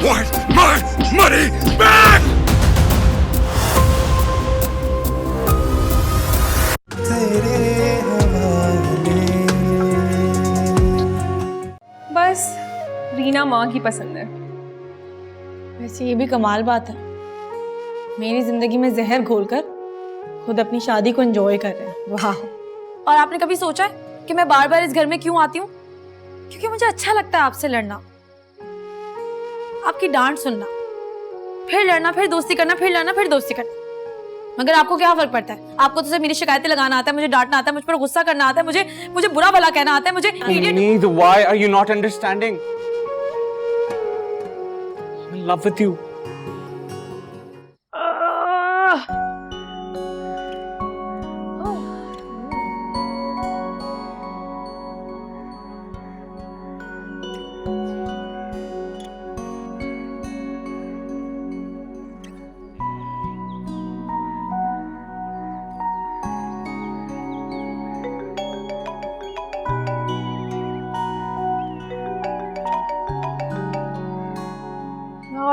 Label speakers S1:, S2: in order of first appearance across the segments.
S1: want my money back!
S2: बस रीना माँ की पसंद है।
S3: वैसे ये भी कमाल बात है, मेरी जिंदगी में जहर घोलकर खुद अपनी शादी को एंजॉय कर रहे हैं। वाह। और आपने कभी सोचा है कि मैं बार बार इस घर में क्यों आती हूँ? क्योंकि मुझे अच्छा लगता है आपसे लड़ना, आपकी डांट सुनना, फिर लड़ना, फिर दोस्ती करना, फिर लड़ना, फिर दोस्ती करना। मगर आपको क्या फर्क पड़ता है? आपको तो सिर्फ मेरी शिकायतें लगाना आता है, मुझे डांटना आता है, मुझ पर गुस्सा करना आता है, मुझे बुरा भला कहना आता है, मुझे
S4: Umeed, why are you not understanding? I'm in love with you.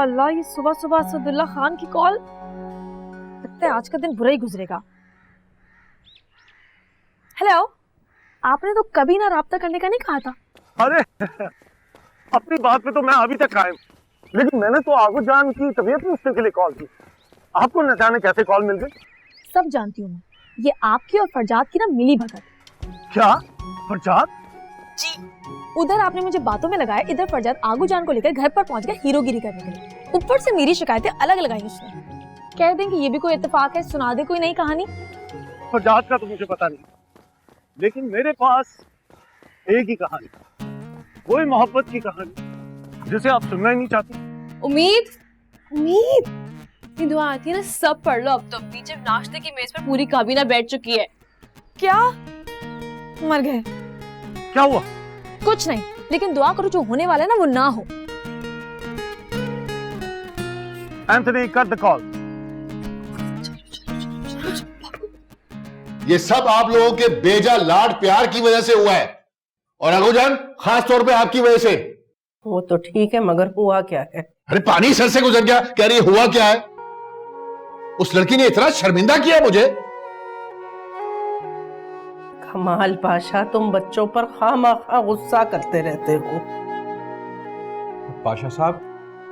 S3: अल्लाह, ये सुबह सुबह असदुल्ला खान की कॉल। लगता है आज का दिन बुरा ही गुजरेगा। हेलो, आपने तो कभी ना राब्ता करने का नहीं कहा था।
S5: अरे अपनी बात पे तो मैं अभी तक कायम, लेकिन मैंने तो आगो जान की तबीयत पूछने के लिए कॉल की। आपको न जाने कैसे कॉल मिल गई।
S3: सब जानती हूँ मैं, ये आपकी और फरजाद की ना मिली भगत।
S5: क्या फरजाद?
S3: जी। उधर आपने मुझे बातों में लगाया, इधर फरजाद आगू जान को लेकर घर पर पहुंच गया हीरोगिरी करने के लिए। ऊपर से मेरी शिकायतें अलग लगाई उसने। कह दें कि ये भी कोई इत्तेफाक है, सुना दे कोई नई कहानी।
S5: फरजाद का तो मुझे पता नहीं, लेकिन मेरे पास एक ही कहानी, वही मोहब्बत की कहानी जिसे आप सुनना ही नहीं चाहते।
S2: उम्मीद ये दुआ आती है ना, सब पढ़ लो। अब तो नीचे नाश्ते की मेज पर पूरी काबीना बैठ चुकी है।
S3: क्या मर गए?
S5: क्या हुआ?
S3: कुछ नहीं, लेकिन दुआ करो जो होने वाला है ना वो ना हो।
S5: Anthony, cut the call.
S1: ये सब आप लोगों के बेजा लाड प्यार की वजह से हुआ है, और अगोजान खास तौर पे आपकी वजह से।
S6: वो तो ठीक है, मगर हुआ क्या है?
S1: अरे पानी सर से गुजर गया, कह रही है हुआ क्या है? उस लड़की ने इतना शर्मिंदा किया मुझे।
S6: कमाल पाशा, तुम बच्चों पर खामखा गुस्सा करते रहते हो।
S4: पाशा साहब,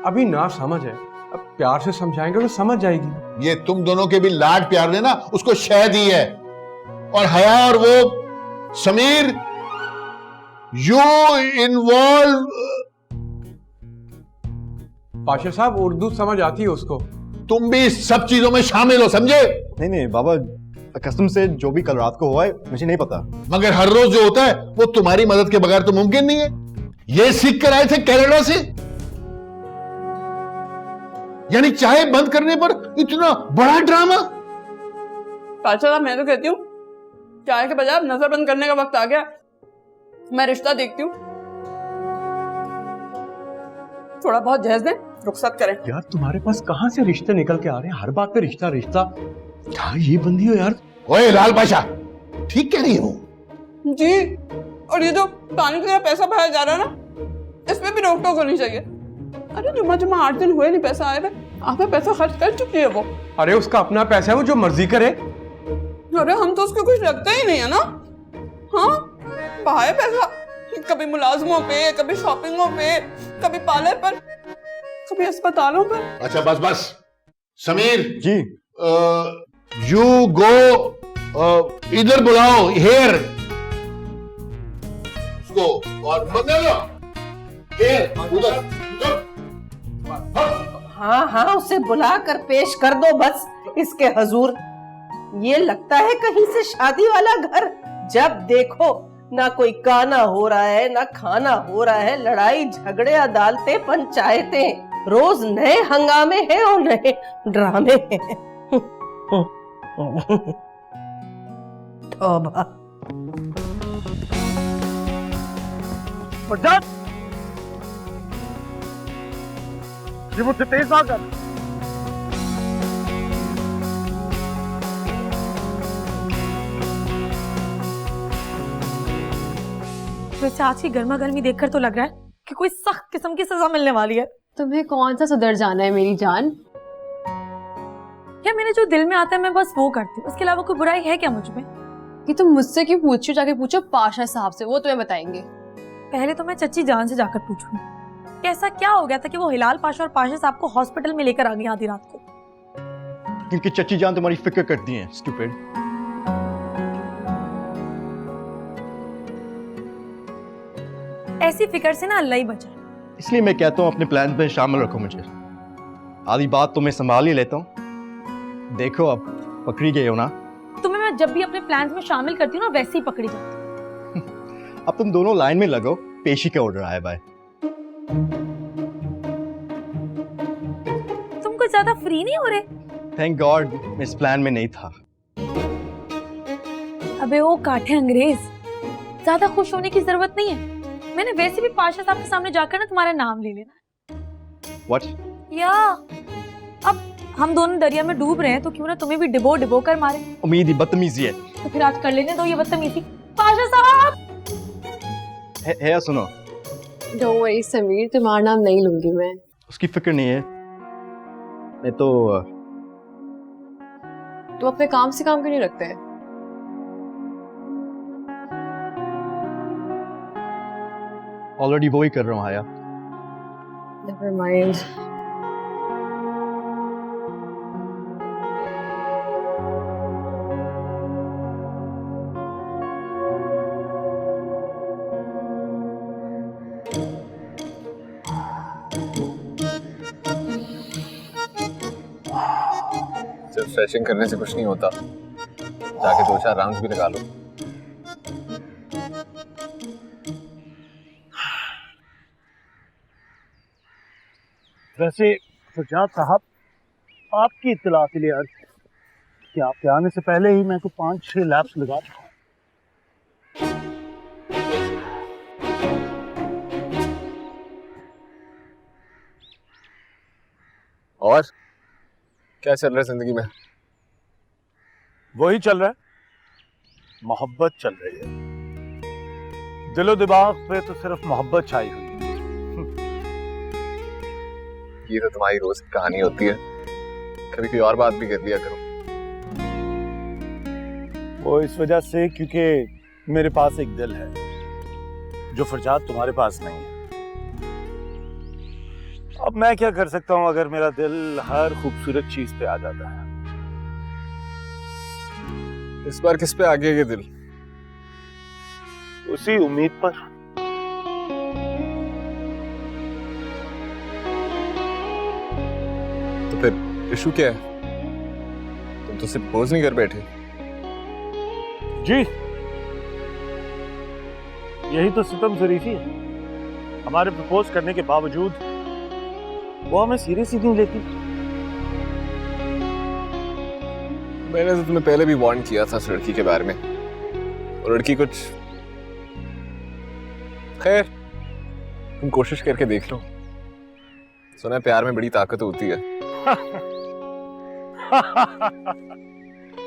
S4: अभी ना समझ है, अब प्यार से समझाएंगे तो समझ जाएगी।
S1: ये तुम दोनों के भी लाड प्यार ने ना उसको शह दी है। और हया और वो समीर, यू इन्वॉल्व।
S4: पाशा साहब, उर्दू समझ आती है उसको।
S1: तुम भी इस सब चीजों में शामिल हो, समझे?
S7: नहीं बाबा, कसम से जो भी कल रात को हुआ है मुझे नहीं पता।
S1: मगर हर रोज जो होता है वो तुम्हारी मदद के बगैर तो मुमकिन नहीं है। ये सीख कर आए थे कनाडा से, यानी चाय बंद करने पर इतना बड़ा ड्रामा।
S8: पाशा साहब, मैं तो कहती हूँ चाय के बजाय अब नजर बंद करने का वक्त आ गया। मैं रिश्ता देखती हूँ, थोड़ा बहुत जहेज दें, रुखसत करें।
S4: यार तुम्हारे पास कहाँ से रिश्ते निकल के आ रहे हैं? हर बात पे रिश्ता रिश्ता। क्या ये बंदी हो यार?
S1: ओए लाल पाशा, ठीक कह रही हो
S8: जी। और ये जो पानी की तरह पैसा बहाया जा रहा है ना, इसमें भी रोक टोक होनी चाहिए। अरे जुम्मा 8 दिन हुए नहीं पैसा आए हुए, आपका पैसा खर्च कर चुकी है वो।
S4: अरे उसका अपना पैसा है, वो जो मर्जी करे।
S8: अरे हम तो उसको कुछ लगता ही नहीं है ना। हाँ, बहाया पैसा कभी मुलाजमों पे, कभी शॉपिंगों पे, कभी पार्लर पर, कभी अस्पतालों पर।
S1: अच्छा बस बस। समीर
S7: जी।
S1: यू गो, इधर बुलाओ हेयर उसको, और बंदे लो हेयर उधर।
S6: हाँ, उसे बुला कर पेश कर दो बस इसके हजूर। ये लगता है कहीं से शादी वाला घर। जब देखो ना कोई गाना हो रहा है, ना खाना हो रहा है, लड़ाई झगड़े, अदालतें, पंचायतें, रोज नए हंगामे हैं और नए ड्रामे हैं। तौबा।
S5: फरजाद, ये मुझसे तेज ना कर।
S3: वैसे आज की गर्मा गर्मी देखकर तो लग रहा है कि कोई सख्त किस्म की सजा मिलने वाली है।
S2: तुम्हें कौन सा सुधर जाना है मेरी जान?
S3: क्या मेरे जो दिल में आता है मैं बस वो करती हूँ, उसके अलावा कोई बुराई है क्या मुझ में?
S2: कि तुम मुझसे क्यों पूछ रही हो? जाके पूछो पाशा साहब से, वो तुम्हें बताएंगे।
S3: पहले तो मैं चच्ची जान से जाकर पूछूंगी कैसा क्या हो गया था कि वो हिलाल पाशा और पाशा साहब को हॉस्पिटल में लेकर आ गई आधी रात को।
S7: क्योंकि चच्ची जान तुम्हारी फिक्र करती हैं, स्टूपिड।
S3: ऐसी फिक्र से ना अल्लाह ही बचाए।
S7: इसलिए मैं कहता हूँ अपने प्लान में शामिल रखो मुझे। आधी बात तो मैं संभाल ही लेता हूँ। देखो अब पकड़ी गए हो ना।
S3: तुम्हें मैं जब भी अपने प्लान्स में शामिल करती हूँ ना वैसे ही पकड़ी जाती हूँ।
S7: अब तुम दोनों लाइन में लगो, पेशी का ऑर्डर आया भाई।
S3: तुम कुछ ज्यादा फ्री नहीं हो रहे?
S7: थैंक गॉड मैं इस प्लान में नहीं था।
S3: अबे वो काठे अंग्रेज, ज्यादा खुश होने की जरूरत नहीं है। मैंने वैसे भी पाशा साहब के सामने जाकर ना तुम्हारा नाम ले लेना।
S7: What?
S3: या अब हम दोनों दरिया में डूब रहे हैं तो क्यों ना तुम्हें भी डिबो डिबो कर मारे।
S7: उम्मीद ही बदतमीजी है।
S3: तो फिर आज कर लेने दो ये बदतमीजी। पाशा साहब
S7: है सुनो।
S2: डोंट वरी समीर, तुम्हारा नाम नहीं लूंगी मैं।
S7: उसकी फिक्र नहीं है। मैं तो
S2: तुम अपने काम से काम क्यों नहीं रखते?
S7: ऑलरेडी वो ही कर रहा हूँ आया।
S2: Never mind.
S9: सिर्फ स्ट्रेचिंग करने से कुछ नहीं होता, जाके 2-4 राउंड्स भी लगा लो।
S5: वैसे फरजाद साहब, आपकी इत्तला के लिए अर्ज कि आपके आने से पहले ही मैं तो 5-6 लैप्स लगा चुका हूं।
S9: और क्या चल रहा है जिंदगी में?
S5: वही चल रहा है, मोहब्बत चल रही है। दिलो दिमाग पे तो सिर्फ मोहब्बत छाई हुई है।
S9: ये तो तुम्हारी रोज की कहानी होती है, कभी कोई और बात भी कर लिया करो।
S5: वो इस वजह से क्योंकि मेरे पास एक दिल है जो फरजाद तुम्हारे पास नहीं है। अब मैं क्या कर सकता हूं अगर मेरा दिल हर खूबसूरत चीज पे आ जाता है।
S9: इस बार किस पे आ गया ये दिल?
S5: उसी उम्मीद पर।
S9: तो फिर इशू क्या है? तुम तो सिर्फ प्रपोज नहीं कर बैठे।
S5: जी, यही तो सितम ज़रीफी है। हमारे प्रपोज करने के बावजूद वो हमें सीरियस ही नहीं लेती।
S9: मैंने तो तुम्हें पहले भी वार्न किया था उस लड़की के बारे में, और लड़की कुछ, खैर तुम कोशिश करके देख लो। सुना है प्यार में बड़ी ताकत होती है।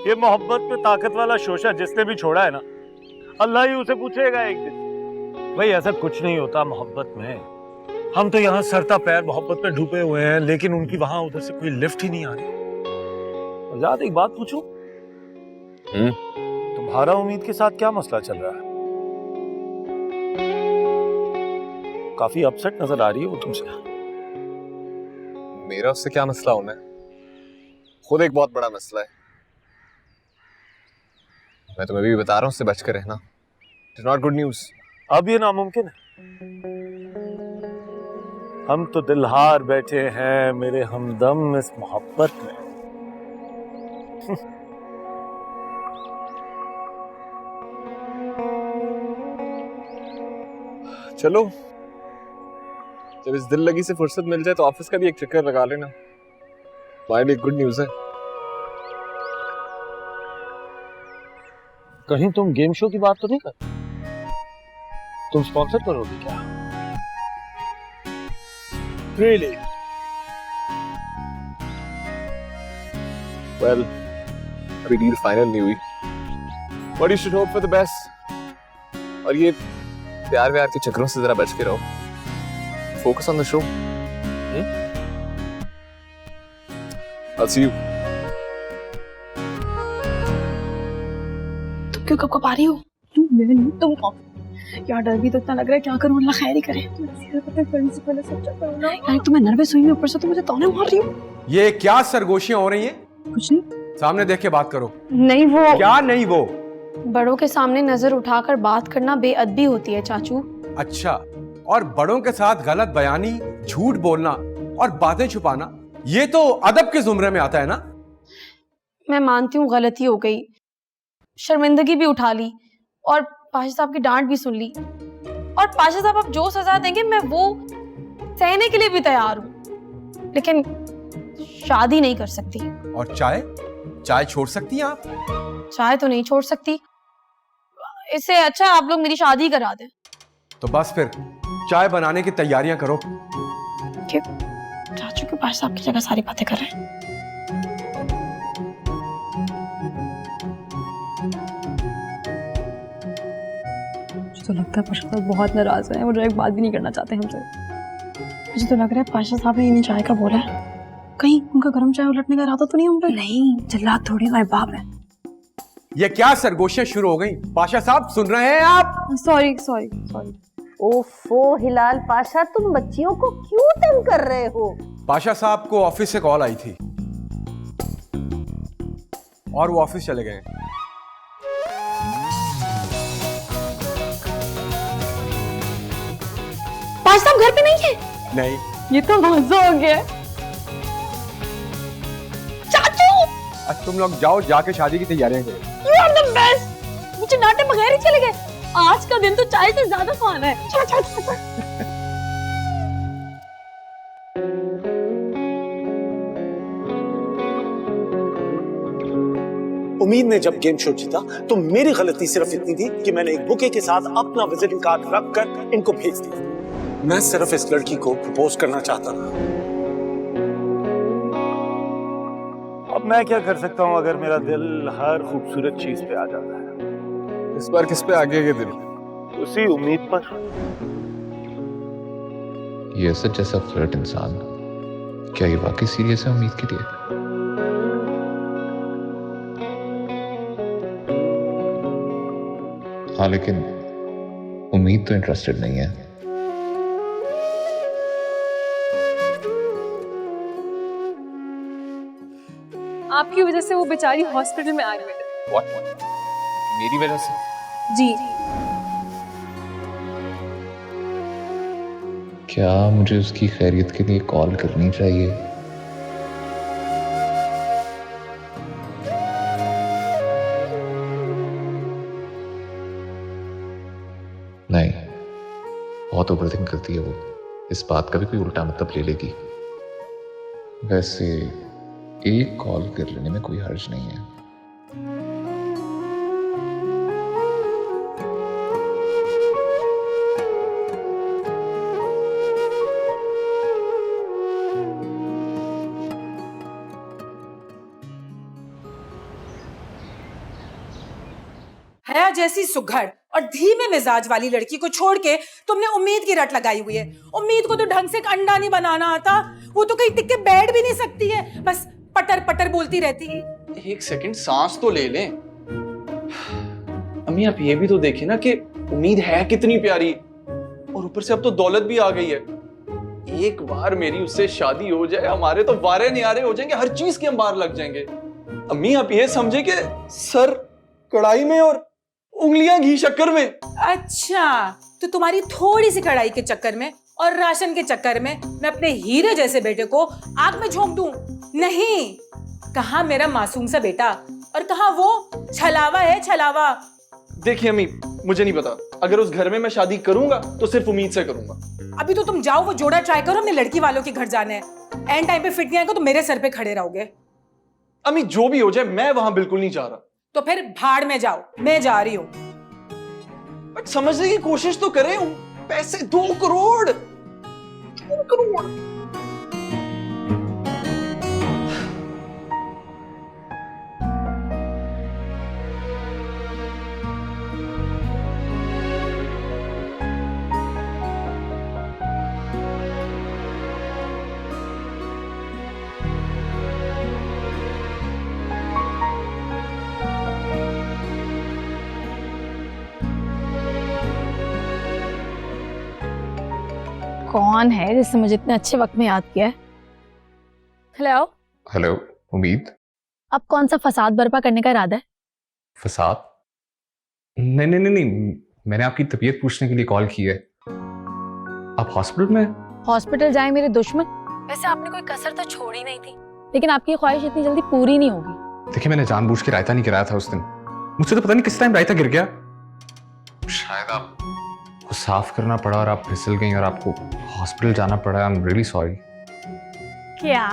S5: ये मोहब्बत में ताकत वाला शोशा जिसने भी छोड़ा है ना, अल्लाह ही उसे पूछेगा एक दिन। भाई ऐसा कुछ नहीं होता मोहब्बत में। हम तो यहाँ सरता पैर मोहब्बत में डूबे हुए हैं, लेकिन उनकी वहां उधर से कोई लिफ्ट ही नहीं आ रही। आजाद, एक बात पूछूं? तुम्हारा उम्मीद के साथ क्या मसला चल रहा है? काफी अपसेट नजर आ रही है वो तुमसे।
S9: मेरा उससे क्या मसला होना है? खुद एक बहुत बड़ा मसला है। मैं तुम्हें भी बता रहा हूँ, उससे बचकर रहना। It's not good news.
S5: अब ये नामुमकिन है। हम तो दिल हार बैठे हैं मेरे हमदम इस मोहब्बत में।
S9: चलो, जब इस दिल लगी से फुर्सत मिल जाए तो ऑफिस का भी एक चक्कर लगा लेना। तुम्हारे लिए गुड न्यूज है।
S5: कहीं तुम गेम शो की बात तो नहीं कर? तुम स्पॉन्सर करोगे क्या? Really?
S9: Well, अभी डील फाइनल नहीं हुई, but you should hope for the best. और ये प्यार व्यार के चक्करों से जरा बच के रहो। Focus on the show. I'll see you.
S3: तुम क्यों कब आ रही हो? तुम यार डर भी तो इतना लग रहा है, क्या करूं, अल्लाह खैर ही करे। यार तुम्हें नर्वस हुई, ऊपर से तुम मुझे ताने मार रही हो।
S4: ये क्या सरगोशियां हो रही हैं?
S3: कुछ नहीं।
S4: सामने देख के बात करो।
S3: नहीं वो
S4: क्या नहीं वो?
S3: बड़ों के सामने नजर उठाकर बात करना बेअदबी होती है चाचू।
S4: अच्छा, और बड़ों के साथ गलत बयानी, झूठ बोलना और बातें छुपाना, ये तो अदब के जुमरे में आता है ना?
S3: मैं मानती हूँ गलती हो गई, शर्मिंदगी भी उठा ली और पाशा साहब की डांट भी सुन ली, और पाशा साहब अब जो सजा देंगे मैं वो सहने के लिए भी तैयार हूँ, लेकिन शादी नहीं कर सकती।
S4: और चाय छोड़ सकती हैं आप?
S3: चाय तो नहीं छोड़ सकती, इससे अच्छा आप लोग मेरी शादी करा दें।
S4: तो बस फिर चाय बनाने की तैयारियां करो।
S3: क्यों? चाचू के पास आपकी जगह सारी बातें कर रहे हैं। मुझे तो लगता है पाशा साहब बहुत नाराज हैं और एक बात भी नहीं करना चाहते हमसे। मुझे तो लग रहा है पाशा साहब ने इन्हें चाय का बोला है, कहीं उनका गर्म चाय उलटने का इरादा तो नहीं हम पे? नहीं, जल्लाद थोड़ी ना बाप है।
S4: ये क्या सरगोशियां शुरू हो गई? पाशा साहब सुन रहे हैं आप?
S3: सॉरी।
S6: ओफो हिलाल पाशा, तुम बच्चियों को क्यों तंग कर रहे हो?
S4: पाशा साहब को ऑफिस से कॉल आई थी और वो ऑफिस चले गए।
S3: पाशा साहब घर पे नहीं है?
S4: नहीं।
S3: ये तो मजा हो गया। चाचू,
S4: अब तुम लोग जाओ, जाके शादी की तैयारियां करो।
S3: You are the best। मुझे डांटे बगैर ही चले गए। आज का दिन तो चाय से ज्यादा फान है। चलो।
S5: उम्मीद ने जब गेम शो जीता तो मेरी गलती सिर्फ इतनी थी कि मैंने एक बुके के साथ अपना विजिटिंग कार्ड रख कर इनको भेज दिया। मैं सिर्फ इस लड़की को प्रपोज करना चाहता था। अब मैं क्या कर सकता हूँ अगर मेरा दिल हर खूबसूरत चीज पे आ जाता है।
S9: इस बार किस पे आ गया ये दिल?
S5: उसी उम्मीद पर।
S10: ये सच जैसा फ्लर्ट इंसान, क्या ये वाकई सीरियस है उम्मीद के लिए? हाँ, लेकिन उम्मीद तो इंटरेस्टेड नहीं है।
S2: आपकी वजह से वो बेचारी हॉस्पिटल में एडमिट है।
S9: What? मेरी वजह से?
S2: जी।
S10: क्या मुझे उसकी खैरियत के लिए कॉल करनी चाहिए? नहीं, बहुत ओवरथिंक करती है वो। इस बात का भी कोई उल्टा मतलब ले लेगी। वैसे एक कॉल कर लेने में कोई हर्ज नहीं है।
S11: हया जैसी सुघड़ और धीमे मिजाज वाली लड़की को छोड़ के तुमने उम्मीद की रट लगाई हुई है। उम्मीद को तो ढंग से एक अंडा नहीं बनाना आता, वो तो कहीं टिक के बैठ भी नहीं सकती है, बस पटर पटर बोलती रहती है।
S7: एक सेकंड सांस तो ले लें। अम्मी आप ये भी तो देखें ना कि उम्मीद है कितनी प्यारी, और ऊपर से अब तो दौलत भी आ गई है। एक बार मेरी उससे शादी हो जाए, हमारे तो वारे नियारे हो जाएंगे, हर चीज के अंबार लग जाएंगे। अम्मी आप ये समझे कि सर कढ़ाई में और उंगलियां घी शक्कर में।
S11: अच्छा, तो तुम्हारी थोड़ी सी कढ़ाई के चक्कर में और राशन के चक्कर में मैं अपने हीरे जैसे बेटे को आग में झोंक दूं? नहीं, कहाँ मेरा मासूम सा बेटा और कहाँ वो छलावा है, छलावा।
S7: देखिए अम्मी, मुझे नहीं पता, अगर उस घर में मैं शादी करूंगा तो सिर्फ उम्मीद से करूंगा।
S11: अभी तो तुम जाओ, वो जोड़ा ट्राई करो, अपने लड़की वालों के घर जाने हैं। एंड टाइम पे फिट नहीं आएगा तो मेरे सर पे खड़े रहोगे।
S7: अम्मी जो भी हो जाए, मैं वहां बिल्कुल नहीं जा रहा।
S11: तो फिर भाड़ में जाओ, मैं जा रही हूँ।
S7: बट समझने की कोशिश तो करें, पैसे 2 करोड़। 2 करोड़।
S2: कौन है जिसने मुझे इतने अच्छे वक्त में याद किया है? हेलो,
S10: हेलो उम्मीद।
S2: अब कौन सा फसाद बर्पा करने का इरादा है?
S10: फसाद? नहीं नहीं नहीं नहीं, मैंने आपकी तबीयत पूछने के लिए कॉल की है। आप हॉस्पिटल में?
S2: हॉस्पिटल जाए मेरे दुश्मन? वैसे आपने कोई कसर तो छोड़ी नहीं थी, लेकिन आपकी ख्वाहिश इतनी जल्दी पूरी नहीं होगी।
S10: देखिए, मैंने जानबूझ के रायता नहीं गिराया था उस दिन। मुझसे तो पता नहीं किस टाइम रायता गिर गया। शायद आपको साफ करना पड़ा और आप फिसल गई और आपको हॉस्पिटल जाना पड़ा। I am really sorry.
S2: क्या?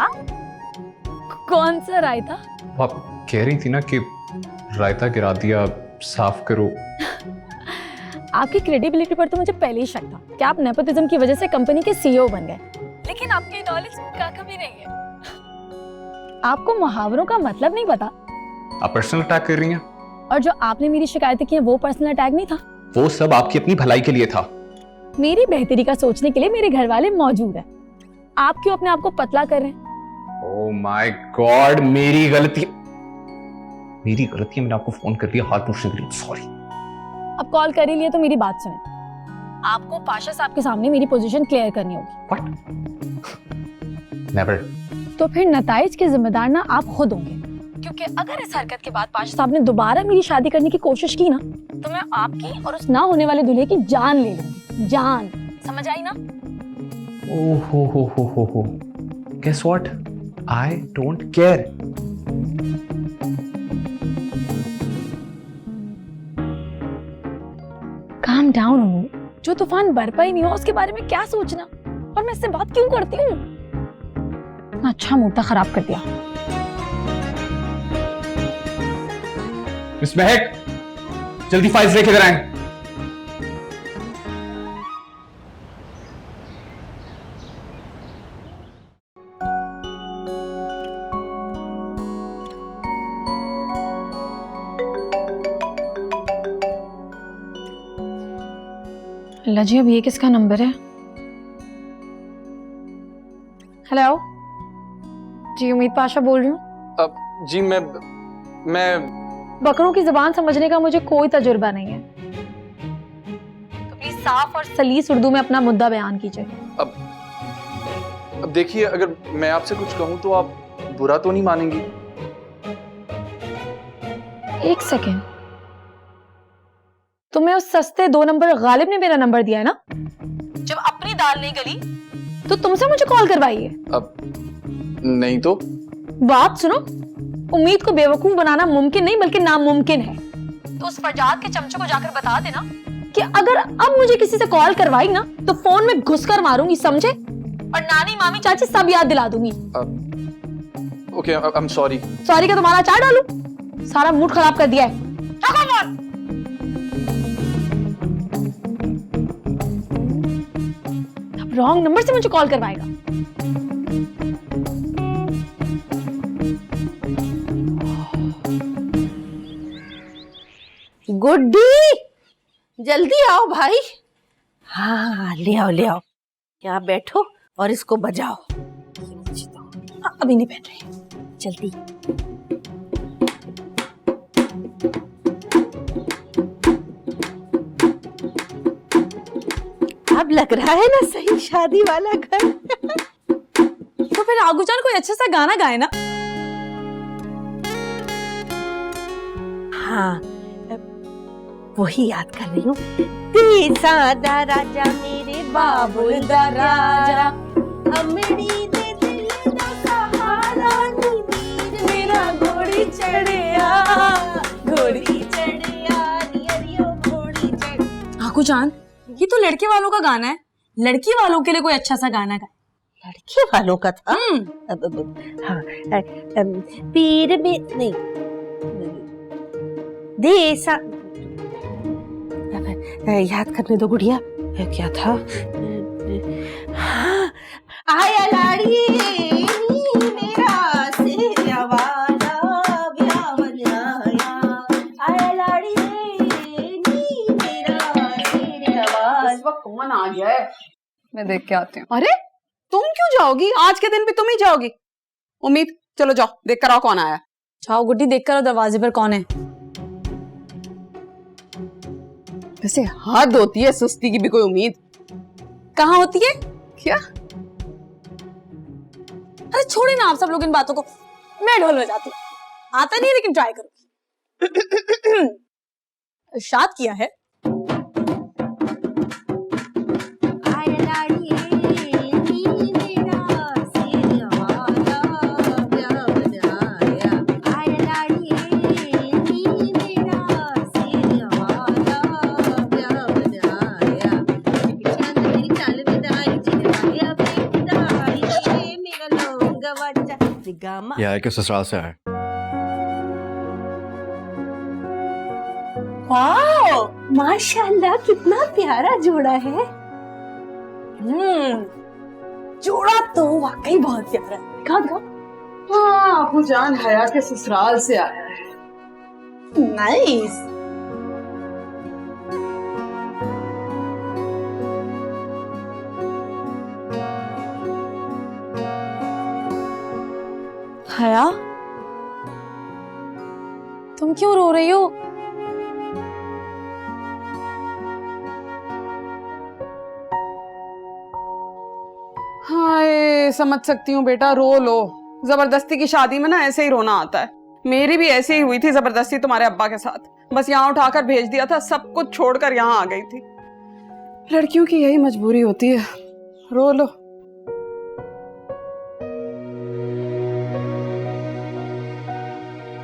S2: कौन सा रायता?
S10: वो आप कह रही थी ना कि रायता गिरा दिया, साफ करो।
S2: आपकी क्रेडिबिलिटी पर तो मुझे पहले ही शक था कि आप नेपोटिज्म की वजह से कंपनी के सीईओ बन गए, लेकिन आपकी नॉलेज का कभी नहीं है। आपको मुहावरों का मतलब नहीं पता।
S10: आप पर्सनल अटैक कर रही हैं?
S2: और जो आपने मेरी शिकायतें की हैं वो पर्सनल अटैक नहीं था।
S10: वो सब आपकी अपनी भलाई के लिए था।
S2: मेरी बेहतरी का सोचने के लिए मेरे घर वाले मौजूद हैं। आप क्यों अपने आप को पतला कर रहे हैं?
S10: ओह माय गॉड, मेरी गलती। मैंने आपको फोन कर दिया हाथ पूछने के लिए। सॉरी।
S2: अब कॉल कर ही लिया तो मेरी बात सुने। आपको पाशा साहब के सामने मेरी पोजीशन क्लियर करनी होगी।
S10: व्हाट? नेवर।
S2: तो फिर नताइज के जिम्मेदार ना आप खुद होंगे, क्योंकि अगर इस हरकत के बाद पाशा साहब ने दोबारा मेरी शादी करने की कोशिश की ना, तो मैं आपकी और उस ना होने वाले दूल्हे की जान ले लूंगी। जान, समझ आई ना?
S10: ओह हो। Guess what? I don't care.
S2: Calm down अनु। जो तूफान बरपा ही नहीं हो उसके बारे में क्या सोचना, और मैं इससे बात क्यों करती हूँ? इतना अच्छा मूड खराब कर दिया।
S10: मिस महक, जल्दी फाइल्स लेके इधर आएं।
S2: अल्लाह जी, अब ये किसका नंबर है? हेलो जी, उम्मीद पाशा बोल रही हूँ।
S7: जी मैं
S2: बकरों की जुबान समझने का मुझे कोई तजुर्बा नहीं है, तो प्लीज साफ और सलीस उर्दू में अपना मुद्दा बयान कीजिए।
S7: अब देखिए, अगर मैं आपसे कुछ कहूँ तो आप बुरा तो नहीं मानेंगी?
S2: एक सेकेंड, तुम्हें उस सस्ते 2 नंबर गालिब ने मेरा नंबर दिया है ना? जब अपनी दाल नहीं गली तो तुमसे मुझे कॉल करवाई है?
S7: अब नहीं तो।
S2: बात सुनो, उम्मीद को बेवकूफ बनाना मुमकिन नहीं बल्कि नामुमकिन है। तो उस फरजाद के चमचे को जाकर बता देना कि अगर अब मुझे किसी से कॉल करवाई ना तो फोन में घुसकर मारूंगी, समझे? और नानी मामी चाची सब याद दिला दूंगी।
S7: Okay, I am sorry.
S2: Sorry का तुम्हारा अचार डालूं? सारा मूड खराब कर दिया है। अब रॉन्ग नंबर से मुझे कॉल करवाएगा।
S6: गुड्डी, जल्दी आओ भाई। हाँ, ले आओ। यहाँ बैठो और इसको बजाओ।
S2: अभी नहीं पहन रही,
S6: जल्दी। अब लग रहा है ना सही शादी वाला घर।
S3: तो फिर आगूजान कोई अच्छा सा गाना गाए ना।
S6: हाँ, वही याद कर रही हूँ। देसा दा राजा मेरे बाबुल दा राजा, अमड़ी दे दिल दा सहारा नी वीर मेरा घोड़ी चढ़िया नियरियो घोड़ी चढ़।
S3: आगूजान, ये तो लड़के वालों का गाना है, लड़की वालों के लिए कोई अच्छा सा गाना गाए।
S6: लड़के वालों का था? हाँ, पीर में नहीं, देसा, याद करने दो गुड़िया, क्या था? हाँ, आया लाड़ी मेरा सेरा वाला ब्यावन आया, आया लाड़ी मेरा सेरा वाला।
S8: इस वक्त कौन आ गया है? मैं देख के आती हूँ। अरे तुम क्यों जाओगी? आज के दिन भी तुम ही जाओगी? उम्मीद, चलो जाओ देख कर आओ कौन आया।
S3: जाओ गुड्डी, देख कर दरवाजे पर कौन है।
S8: वैसे हद होती है सुस्ती की भी कोई उम्मीद।
S3: कहाँ होती है?
S8: क्या?
S3: अरे छोड़े ना आप सब लोग इन बातों को, मैं ढोल बजाती हूँ। आता नहीं है लेकिन ट्राई करूंगी। इरशाद किया है।
S5: यह है कि ससुराल से आए।
S2: वाओ, माशाल्लाह कितना प्यारा जोड़ा है।
S3: जोड़ा तो वाकई बहुत प्यारा है। दिखा दिखा।
S8: हाँ, अबू जान हया के ससुराल से आया है।
S3: नाइस। हया, तुम क्यों रो रही हो?
S8: हाय, समझ सकती हूँ बेटा, रो लो। जबरदस्ती की शादी में ना ऐसे ही रोना आता है। मेरी भी ऐसे ही हुई थी जबरदस्ती तुम्हारे अब्बा के साथ। बस यहाँ उठाकर भेज दिया था, सब कुछ छोड़कर यहाँ आ गई थी। लड़कियों की यही मजबूरी होती है। रो लो।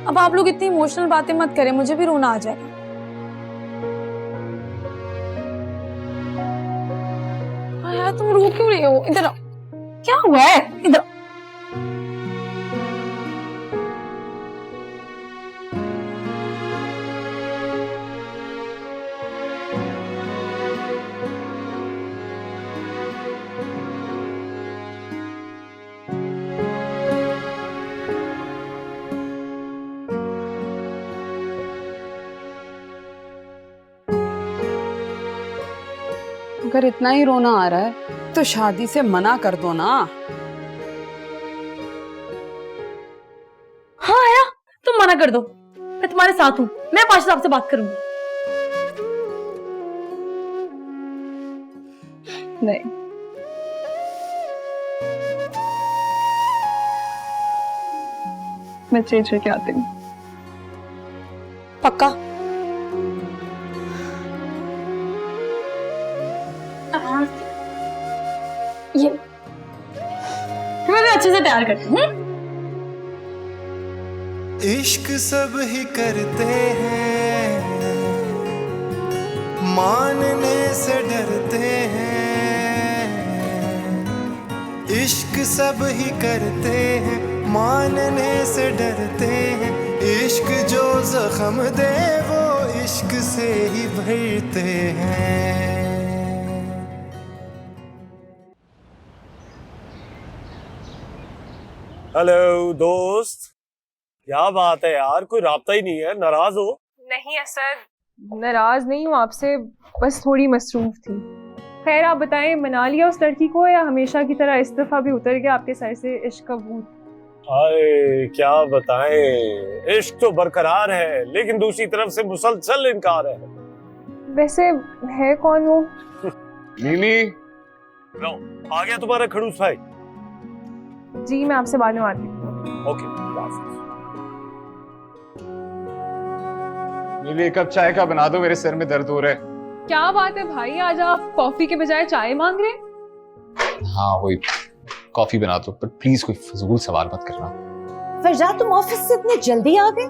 S3: अब आप लोग इतनी इमोशनल बातें मत करें, मुझे भी रोना आ जाएगा। हाँ यार, तुम रो क्यों रही हो? इधर आओ। क्या हुआ है? इधर आओ।
S8: अगर इतना ही रोना आ रहा है तो शादी से मना कर दो ना।
S3: हाँ आया, तुम मना कर दो, मैं तुम्हारे साथ हूँ। मैं पाशा साहब से बात करूंगी।
S8: नहीं, मैं चेंज करके आती हूँ।
S3: पक्का? ये मैं अच्छे से तैयार करती हूँ।
S12: इश्क सब ही करते हैं, मानने से डरते हैं। इश्क सब ही करते हैं, मानने से डरते हैं। इश्क जो जख्म दे वो इश्क से ही भरते हैं।
S5: हेलो दोस्त, क्या बात है यार, कोई राब्ता ही नहीं है, नाराज हो?
S13: नहीं असद, नाराज नहीं हूँ आपसे, बस थोड़ी मसरूफ थी। खैर आप बताएं, मना लिया उस लड़की को या हमेशा की तरह इस दफा भी उतर गया आपके सर से इश्क का भूत?
S5: हाय क्या बताएं, इश्क तो बरकरार है लेकिन दूसरी तरफ से मुसलसल इनकार है।
S13: वैसे है कौन वो?
S9: नीली,
S5: लो आ गया तुम्हारा खड़ूस भाई।
S13: जी मैं आपसे बाद में बात करती हूँ।
S5: ओके,
S9: नीली एक कप चाय का बना दो, मेरे सिर में दर्द हो रहा है।
S13: क्या बात है भाई, आज आप कॉफी के बजाय चाय मांग रहे हैं?
S10: हाँ वही, कॉफी बना दो, पर प्लीज कोई फजूल सवाल मत करना।
S6: फरजा, तुम ऑफिस से इतने जल्दी आ गए?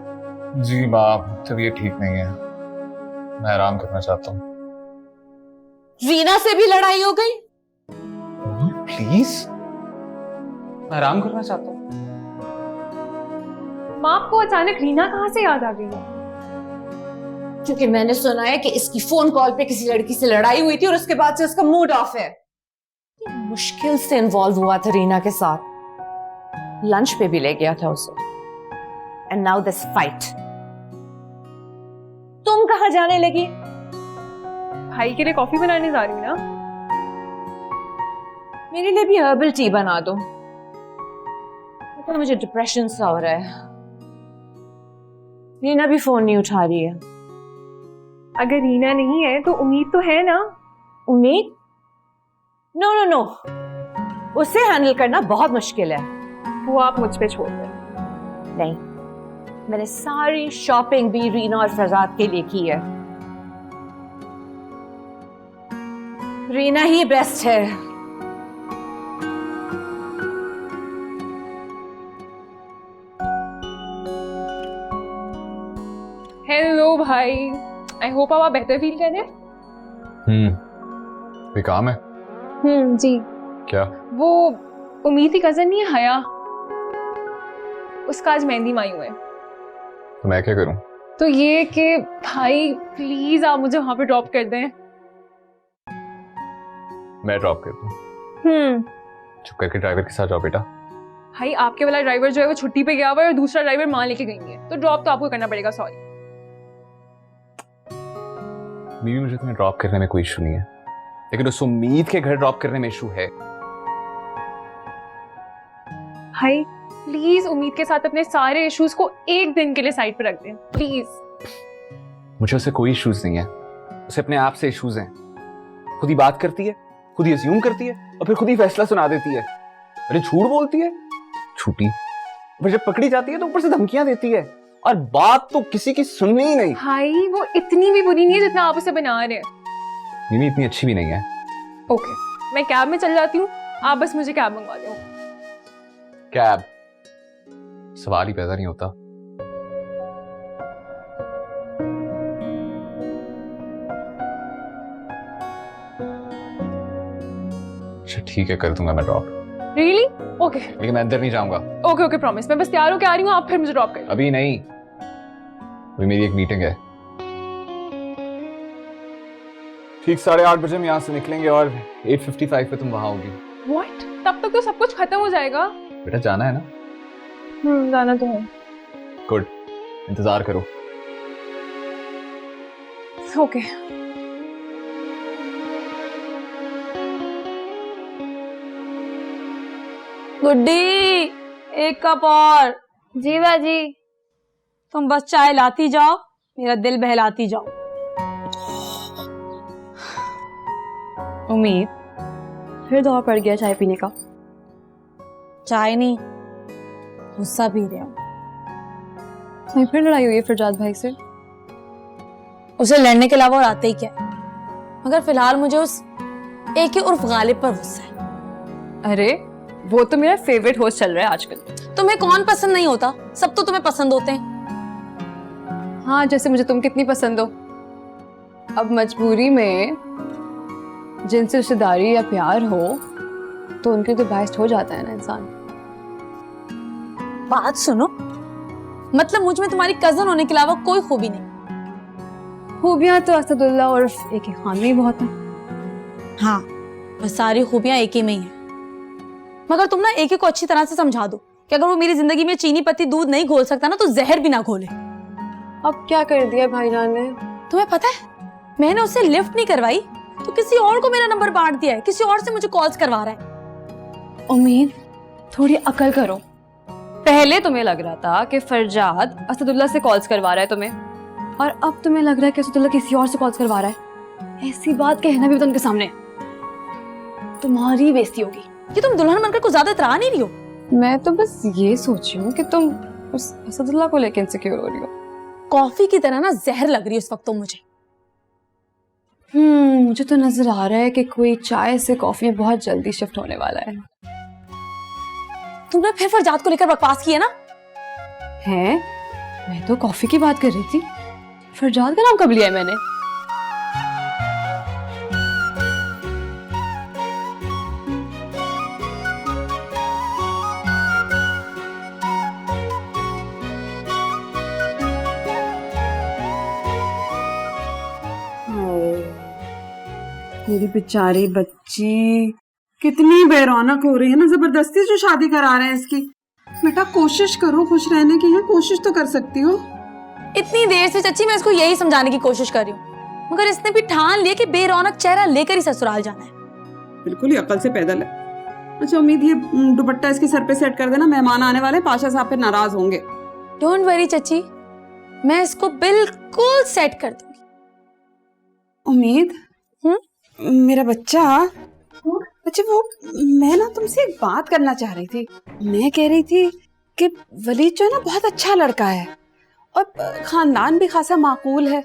S10: जी माँ, तबीयत ठीक नहीं है, मैं आराम करना चाहता हूँ।
S6: रीना से भी लड़ाई हो गई?
S10: प्लीज, मैं आराम करना चाहता हूँ।
S13: माँ आपको अचानक रीना कहाँ से याद आ गई है?
S6: क्योंकि मैंने सुना है कि इसकी फोन कॉल पे किसी लड़की से लड़ाई हुई थी और उसके बाद से उसका मूड ऑफ है। मुश्किल से इन्वॉल्व हुआ था रीना के साथ, लंच पे भी ले गया था उसे। And now this fight. तुम कहां जाने लगी?
S13: भाई के लिए कॉफी बनाने जा रही हूँ ना।
S6: मेरे लिए भी हर्बल टी बना दो, तो मुझे डिप्रेशन सा हो रहा है। रीना भी फोन नहीं उठा रही है।
S13: अगर रीना नहीं है तो उम्मीद तो है ना?
S6: उम्मीद? नो नो नो, उसे हैंडल करना बहुत मुश्किल है।
S13: वो आप मुझ पे छोड़ दें।
S6: नहीं, मैंने सारी शॉपिंग भी रीना और फरजाद के लिए की है। रीना ही बेस्ट है।
S13: हेलो भाई, आई होप आप बेहतर फील कर रहे हैं।
S10: कोई काम है?
S13: जी।
S10: क्या?
S13: वो उम्मीद की कजन नहीं है हया, उसका आज मेहंदी मायू है।
S10: तो मैं क्या करूं?
S13: तो ये कि भाई प्लीज आप मुझे वहां पे ड्रॉप कर दें।
S10: मैं ड्रॉप कर दूं? चुप करके ड्राइवर के साथ जाओ बेटा।
S13: भाई आपके वाला ड्राइवर जो है वो छुट्टी पे गया हुआ है और दूसरा ड्राइवर मां लेके गई है, तो ड्रॉप तो आपको करना पड़ेगा। सॉरी।
S10: बीवी, मुझे तुम्हें ड्रॉप करने में कोई इशू नहीं है, लेकिन उस उम्मीद के घर ड्रॉप करने में इशू है।
S13: भाई प्लीज उम्मीद के साथ अपने सारे इश्यूज को एक दिन के लिए साइड पे रख दें प्लीज।
S10: मुझे उससे कोई इश्यूज नहीं है, उसे अपने आप से इश्यूज हैं। खुद ही बात करती है, खुद ही अज्यूम करती है और फिर खुद ही फैसला सुना देती है। अरे झूठ बोलती है, झूठी। फिर जब पकड़ी जाती है तो ऊपर से धमकियां देती है, और बात तो किसी की सुननी ही नहीं।
S13: भाई वो इतनी भी बुरी नहीं है जितना आप उसे बना रहे हैं।
S10: मिमी इतनी अच्छी भी नहीं है।
S13: ओके, मैं कैब में चल जाती हूँ, आप बस मुझे कैब मंगवा दो।
S10: कैब? सवाल ही पैदा नहीं होता। अच्छा ठीक है, कर दूंगा मैं ड्रॉप।
S13: रियली? ओके।
S10: लेकिन मैं अंदर नहीं जाऊंगा।
S13: Okay okay promise. मैं बस तैयार होकर आ रही हूँ, आप फिर मुझे ड्रॉप कर।
S10: अभी नहीं, अभी मेरी एक मीटिंग है। ठीक 8:30 बजे हम यहाँ से निकलेंगे और 8:55 पे तुम वहां होगी।
S13: व्हाट? तब तक तो सब कुछ खत्म हो जाएगा।
S10: बेटा जाना है ना?
S13: जाना तो है।
S10: गुड, इंतजार करो।
S13: ओके।
S3: गुड्डी, एक कप और।
S2: जी बाजी।
S3: तुम बस चाय लाती जाओ, मेरा दिल बहलाती जाओ।
S2: उम्मीद फिर दौर पड़ गया चाय पीने का।
S3: चाय नहीं, गुस्सा पी रहे हो।
S2: नहीं, फिर लड़ाई हुई है फरजाद भाई से।
S3: उसे लड़ने के अलावा और आता ही क्या है? मगर फिलहाल मुझे उस एक ही उर्फ गालिब पर गुस्सा है।
S2: अरे वो तो मेरा फेवरेट होस्ट चल रहा है आजकल।
S3: तुम्हें कौन पसंद नहीं होता? सब तो तुम्हें पसंद होते हैं।
S2: हाँ, जैसे मुझे तुम कितनी पसंद हो। अब मजबूरी में जिनसे रिश्तेदारी या प्यार हो तो उनके तो बाइस्ड हो जाता है ना इंसान।
S3: बात सुनो, मतलब मुझ में तुम्हारी कजन होने के अलावा कोई खूबी नहीं।
S2: खूबियां तो असदुल्ला और एक खान में ही बहुत है।
S3: हाँ, बस सारी खूबियां एक ही में ही है। मगर तुम ना एक ही को अच्छी तरह से समझा दो कि अगर वो मेरी जिंदगी में चीनी पत्ती दूध नहीं घोल सकता ना, तो जहर भी ना घोले।
S2: अब क्या कर दिया भाईजान ने?
S3: तुम्हें पता है, मैंने उससे लिफ्ट नहीं करवाई तो किसी और को मेरा नंबर बांट दिया है, किसी और से मुझे कॉल्स करवा रहा है।
S2: उम्मीद, थोड़ी अकल करो। पहले तुम्हें लग रहा था कि फरजाद असदुल्ला से कॉल्स करवा रहा है तुम्हें, और अब तुम्हें लग रहा है कि असदुल्ला किसी और से कॉल्स करवा रहा है। ऐसी बात कहना भी तो उनके सामने तुम्हारी बेइज्जती होगी।
S3: कि तुम दुल्हन बनकर कुछ ज्यादा इतरा नहीं रही हो।
S2: मैं तो बस ये सोची हूँ कि तुम उस असदुल्ला को लेकर इनसिक्योर हो रही हो।
S3: कॉफी की तरह ना जहर लग रही है इस वक्त तो मुझे।
S2: मुझे तो नजर आ रहा है कि कोई चाय से कॉफी में बहुत जल्दी शिफ्ट होने वाला है।
S3: तुमने फिर फरजाद को लेकर बकवास की है ना?
S2: है? मैं तो कॉफी की बात कर रही थी। फरजाद का नाम कब लिया है मैंने?
S8: मेरी बेचारी बच्ची कितनी बेरौनक हो रही है ना, जबरदस्ती जो शादी करा रहे हैं इसकी। बेटा कोशिश करो खुश रहने की, है कोशिश तो कर सकती हो।
S3: इतनी देर से चच्ची मैं इसको यही समझाने की कोशिश कर रही हूँ, मगर इसने भी ठान लिया कि बेरौनक चेहरा लेकर ही ससुराल जाना है।
S8: बिल्कुल ही अकल से पैदल है। अच्छा उम्मीद, ये दुपट्टा इसके सर पे सेट कर देना, मेहमान आने वाले, पाशा साहब फिर नाराज होंगे।
S3: डोंट वरी चच्ची, मैं इसको बिल्कुल सेट कर दूंगी।
S8: उम्मीद, मेरा बच्चा अच्छा वो मैं ना तुमसे एक बात करना चाह रही थी। मैं कह रही थी कि वलीद जो है ना बहुत अच्छा लड़का है और खानदान भी खासा माकूल है।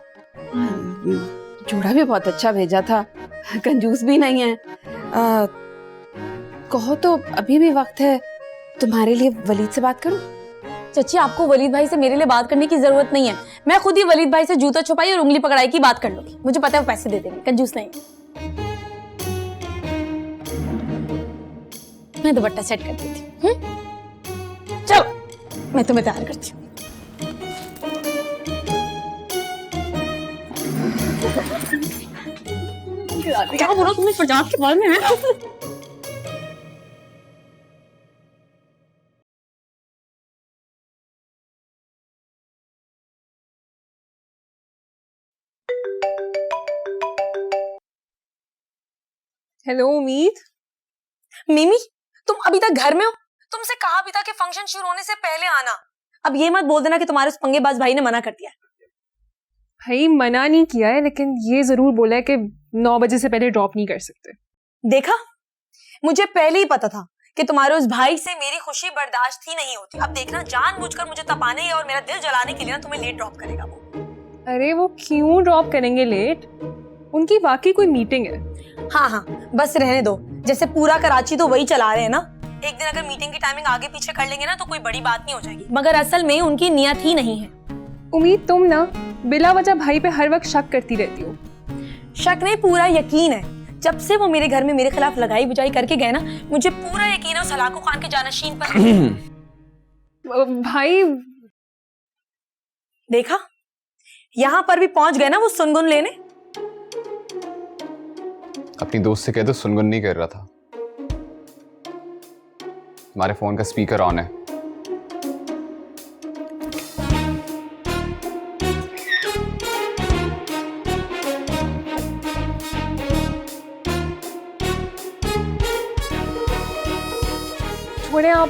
S8: जोड़ा भी बहुत अच्छा भेजा था, कंजूस भी नहीं है। कहो तो अभी भी वक्त है तुम्हारे लिए वलीद से बात करूं?
S2: चाची आपको वलीद भाई से मेरे लिए बात करने की जरूरत नहीं है। मैं खुद ही वलीद भाई से जूता छुपाई और उंगली पकड़ाई की बात कर लूंगी। मुझे पता है वो पैसे दे देंगे, कंजूस नहीं। मैं दुपट्टा सेट कर देती हूँ। चलो मैं तुम्हें तैयार करती हूँ। क्या बोला तुमने पंजाब के बारे में?
S13: हेलो उम्मीद।
S2: मिमी तुम अभी तक घर में हो? तुमसे कहा भी था कि फंक्शन शुरू होने से पहले आना। अब ये मत बोल देना कि तुम्हारे उस पंगेबाज भाई ने मना कर दिया।
S13: भाई मना नहीं किया है, लेकिन ये जरूर बोला है कि 9 बजे से पहले ड्रॉप नहीं कर सकते।
S2: देखा, मुझे पहले ही पता था कि तुम्हारे उस भाई से मेरी खुशी बर्दाश्त ही नहीं होती। अब देखना जानबूझकर मुझे तपाने और मेरा दिल जलाने के लिए ना तुम्हें लेट ड्रॉप करेगा वो।
S13: अरे वो क्यों ड्रॉप करेंगे लेट? उनकी वाकई कोई मीटिंग है।
S2: हाँ बस रहने दो। जैसे पूरा कराची तो वही चला रहे हैं ना। एक दिन अगर मीटिंग की टाइमिंग आगे पीछे कर लेंगे ना तो कोई बड़ी बात नहीं हो जाएगी, मगर असल में उनकी नियत ही नहीं है।
S13: उम्मीद तुम ना बिला वजह भाई पे हर वक्त शक करती रहती हो।
S2: शक नहीं, पूरा यकीन है। जब से वो मेरे घर में मेरे खिलाफ लगाई बुझाई करके गए ना, मुझे पूरा यकीन है उस हलाकू खान के जानशीन पर।
S13: भाई
S2: देखा, यहाँ पर भी पहुंच गए ना वो सुनगुन लेने।
S7: अपनी दोस्त से कह दो सुनगुन नहीं कर रहा था। तुम्हारे फोन का स्पीकर ऑन है।
S13: छोड़े आप,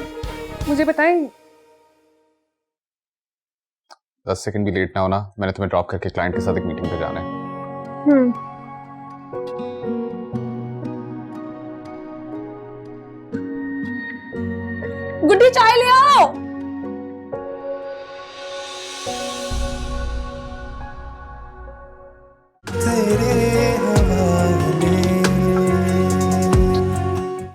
S13: मुझे बताएं।
S7: 10 सेकंड भी लेट ना होना। मैंने तुम्हें ड्रॉप करके क्लाइंट के साथ एक मीटिंग पे जाना है।
S2: गुड्डी चाय ले आओ।